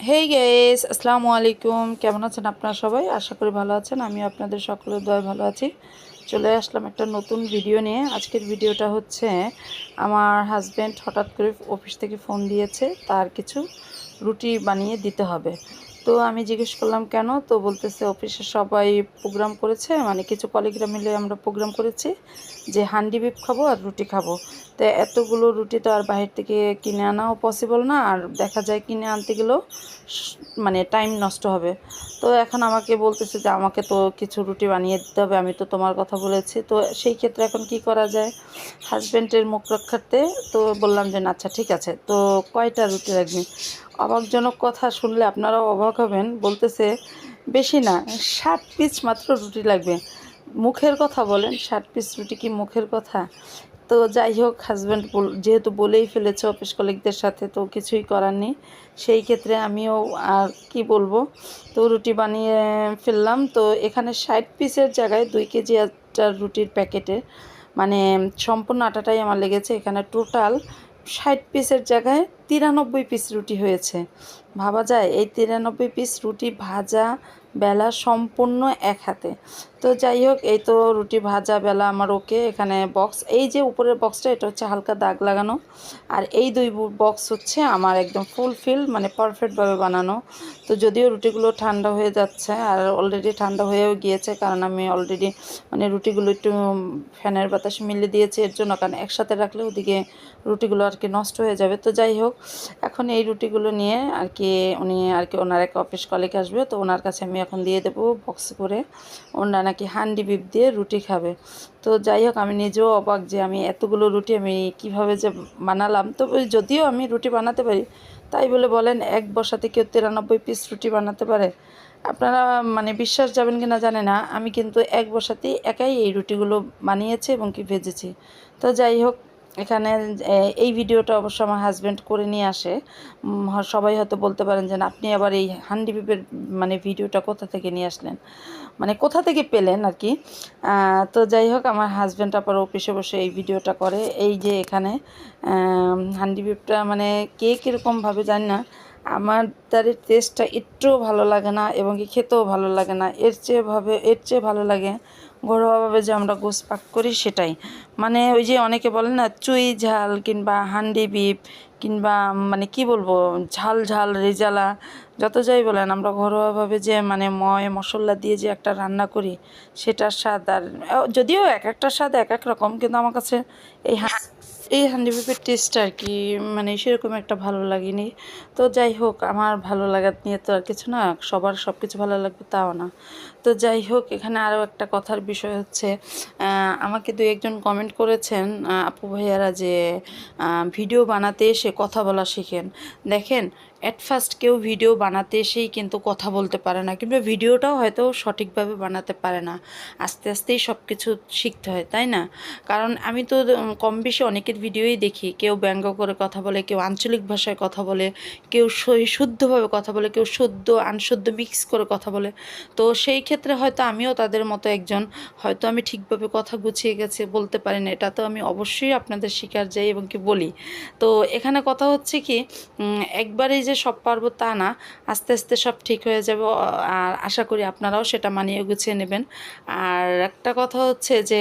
Hey guys, আসসালামু আলাইকুম। কেমন আছেন আপনারা সবাই? আশা করি ভালো আছেন। আমি আপনাদের সকলের দয়ায় ভালো আছি। চলে আসলাম একটা নতুন ভিডিও নিয়ে। আজকের ভিডিওটা হচ্ছে আমার হাজব্যান্ড হঠাৎ করে অফিস থেকে ফোন দিয়েছে, তার কিছু রুটি বানিয়ে দিতে হবে। তো আমি জিজ্ঞেস করলাম কেন? তো বলতেছে অফিসে সবাই প্রোগ্রাম করেছে, মানে কিছু কলিগরা মিলে আমরা প্রোগ্রাম করেছি যে হান্ডি বিফ খাবো আর রুটি খাবো। তো এতগুলো রুটি তো আর বাহির থেকে কিনে আনাও পসিবল না, আর দেখা যায় কিনে আনতে গেলেও মানে টাইম নষ্ট হবে। তো এখন আমাকে বলতেছে যে আমাকে তো কিছু রুটি বানিয়ে দিতে হবে, আমি তো তোমার কথা বলেছি। তো সেই ক্ষেত্রে এখন কি করা যায় হাজব্যান্ডের মুখ রক্ষার্থে? তো বললাম যে না, আচ্ছা ঠিক আছে, তো কয়টা রুটি লাগবে? অবাকজনক কথা শুনলে আপনারাও অবাক হবেন। বলতেছে বেশি না, 60 পিস মাত্র রুটি লাগবে। মুখের কথা বলেন, 60 পিস রুটি কি মুখের কথা? তো যাই হোক, হাজব্যান্ড যেহেতু বলেই ফেলেছে অফিস কলিগদের সাথে, তো কিছুই করার নেই। সেই ক্ষেত্রে আমিও আর কি বলবো, তো রুটি বানিয়ে ফেললাম। তো এখানে 60 পিসের জায়গায় 2 কেজি একটা রুটির প্যাকেটে, মানে সম্পূর্ণ আটাটাই আমার লেগেছে। এখানে টোটাল 60 পিসের জায়গায় 93 পিস রুটি হয়েছে। ভাবা যায় এই 93 পিস রুটি ভাজা বেলা সম্পূর্ণ এক হাতে। তো যাই হোক, এই তো রুটি ভাজা বেলা আমার ওকে। এখানে বক্স, এই যে উপরের বক্সটা, এটা হচ্ছে হালকা দাগ লাগানো, আর এই দুই বক্স হচ্ছে আমার একদম ফুলফিল, মানে পারফেক্টভাবে বানানো। তো যদিও রুটিগুলো ঠান্ডা হয়ে যাচ্ছে, আর অলরেডি ঠান্ডা হয়েও গিয়েছে, কারণ আমি অলরেডি মানে রুটিগুলো একটু ফ্যানের বাতাসে মিলে দিয়েছি এর জন্য, কারণ একসাথে রাখলে ওদিকে রুটিগুলো আর কি নষ্ট হয়ে যাবে। তো যাই হোক, এখন এই রুটিগুলো নিয়ে আর কি উনি আর কি ওনার এক অফিস কলিগ আসবে, তো ওনার কাছে আমি এখন দিয়ে দেবো বক্স করে। ওনারা নাকি হান্ডি বিফ দিয়ে রুটি খাবে। তো যাই হোক, আমি নিজেও অবাক যে আমি এতগুলো রুটি আমি কিভাবে যে বানালাম। তো যদিও আমি রুটি বানাতে পারি, তাই বলে বলেন এক বসাতে কেউ 93 পিস রুটি বানাতে পারে? আপনারা মানে বিশ্বাস যাবেন কি না জানে না, আমি কিন্তু এক বসাতেই একাই এই রুটিগুলো বানিয়েছি এবং কি ভেজেছি। তো যাই হোক, এখানে এই ভিডিওটা অবশ্য আমার হাজব্যান্ড করে নিয়ে আসে। সবাই হয়তো বলতে পারেন যে না, আপনি আবার এই হান্ডি বিপের মানে ভিডিওটা কোথা থেকে নিয়ে আসলেন, মানে কোথা থেকে পেলেন আর কি। তো যাই হোক, আমার হাজব্যান্ড আবার অফিসে বসে এই ভিডিওটা করে। এই যে এখানে হান্ডি বিপটা মানে কে কীরকমভাবে জানি না, আমার তার টেস্টটা একটুও ভালো লাগে না এবং কি খেতেও ভালো লাগে না। এর চেয়ে ভালো লাগে ঘরোয়াভাবে যে আমরা গোশ পাক করি সেটাই। মানে ওই যে অনেকে বলে না চুই ঝাল কিংবা হান্ডি বিপ কিংবা মানে কি বলবো, ঝাল ঝাল রেজালা, যত যাই বলেন, আমরা ঘরোয়াভাবে যে মানে মশলা দিয়ে যে একটা রান্না করি, সেটার স্বাদ আর যদিও এক একটা স্বাদ এক এক রকম, কিন্তু আমার কাছে এই এই হান্ডি বিপের টেস্টটা আর কি মানে সেরকম একটা ভালো লাগেনি। তো যাই হোক, আমার ভালো লাগার নিয়ে তো আর কিছু না, সবার সব কিছু ভালো লাগবে তাও না। তো যাই হোক, এখানে আরও একটা কথার বিষয় হচ্ছে, আমাকে দু একজন কমেন্ট করেছেন আপু ভাইয়ারা যে ভিডিও বানাতে এসে কথা বলা শিখেন। দেখেন, অ্যাট ফার্স্ট কেউ ভিডিও বানাতে এসেই কিন্তু কথা বলতে পারে না, কিংবা ভিডিওটাও হয়তো সঠিকভাবে বানাতে পারে না। আস্তে আস্তেই সব কিছু শিখতে হয়, তাই না? কারণ আমি তো কম বেশি অনেকের ভিডিওই দেখি, কেউ ব্যঙ্গ করে কথা বলে, কেউ আঞ্চলিক ভাষায় কথা বলে, কেউ শুদ্ধভাবে কথা বলে, কেউ শুদ্ধ আনশুদ্ধ মিক্স করে কথা বলে। তো সেই ক্ষেত্রে হয়তো আমিও তাদের মতো একজন, হয়তো আমি ঠিকভাবে কথা গুছিয়ে গেছে বলতে পারি না, এটা তো আমি অবশ্যই আপনাদের শিকার যাই এবং কি বলি। তো এখানে কথা হচ্ছে কি, একবারেই যে সব পারবো তা না, আস্তে আস্তে সব ঠিক হয়ে যাবে। আর আশা করি আপনারাও সেটা মানিয়ে গুছিয়ে নেবেন। আর একটা কথা হচ্ছে যে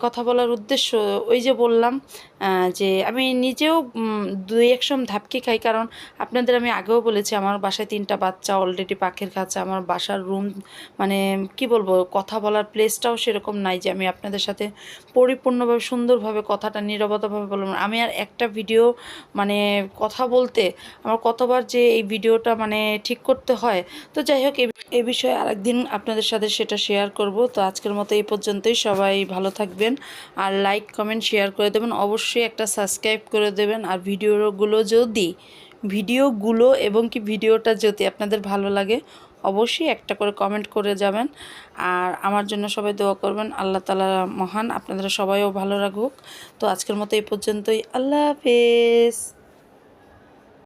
কথা বলার উদ্দেশ্য, ওই যে বললাম যে আমি নিজেও দুই একশম ধাপকি খাই, কারণ আপনাদের আমি আগেও বলেছি আমার বাসায় 3টা বাচ্চা, অলরেডি পাখির খাঁচা, আমার বাসার রুম, মানে কি বলবো, কথা বলার প্লেসটাও সেরকম নাই যে আমি আপনাদের সাথে পরিপূর্ণভাবে সুন্দরভাবে কথাটা নীরবতাভাবে বললাম। আমি আর একটা ভিডিও মানে কথা বলতে আমার কতবার যে এই ভিডিওটা মানে ঠিক করতে হয়। তো যাই হোক, এ বিষয়ে আরেকদিন আপনাদের সাথে সেটা শেয়ার করব। তো আজকের মতো এই পর্যন্তই। সবাই ভালো থাকবেন, আর লাইক কমেন্ট শেয়ার করে দেবেন, অবশ্যই একটা সাবস্ক্রাইব করে দেবেন। আর ভিডিওগুলো এবং কি ভিডিওটা যদি আপনাদের ভালো লাগে, অবশ্যই একটা করে কমেন্ট করে যাবেন। আর আমার জন্য সবাই দোয়া করবেন, আল্লাহ তাআলা মহান, আপনাদের সবাইও ভালো রাখুক। তো আজকের মতো এই পর্যন্তই, আল্লাহ হাফেজ।